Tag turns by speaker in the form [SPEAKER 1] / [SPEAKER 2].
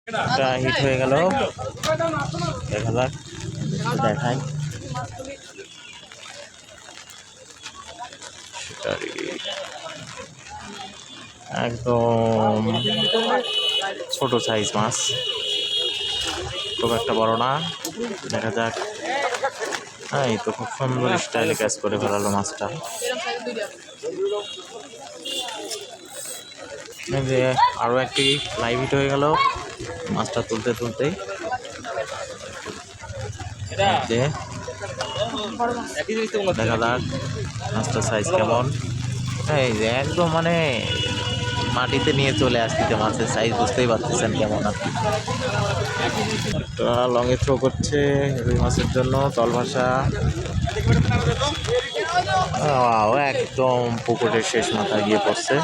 [SPEAKER 1] একটা হিট হয়ে গেল, দেখা যাক দেখাই একদম ছোট সাইজ মাছ, খুব একটা বড় না। দেখা যাক। হ্যাঁ, এই তো খুব সুন্দর স্টাইলে ক্যাচ করে ফেলালো মাছটা। যে আরো একটি লাইভ হিট হয়ে গেল মাছটা তুলতে তুলতেই। দেখা যাক মাছটার সাইজ কেমন। এই যে একদম মানে মাটিতে নিয়ে চলে আসছে মাছের সাইজ, বুঝতেই পারতেছেন কেমন। আপনি একটা লঙে থ্রো করছে রুই মাছের জন্য, তল ভাষা একদম পুকুরের শেষ মাথায় গিয়ে পড়ছে।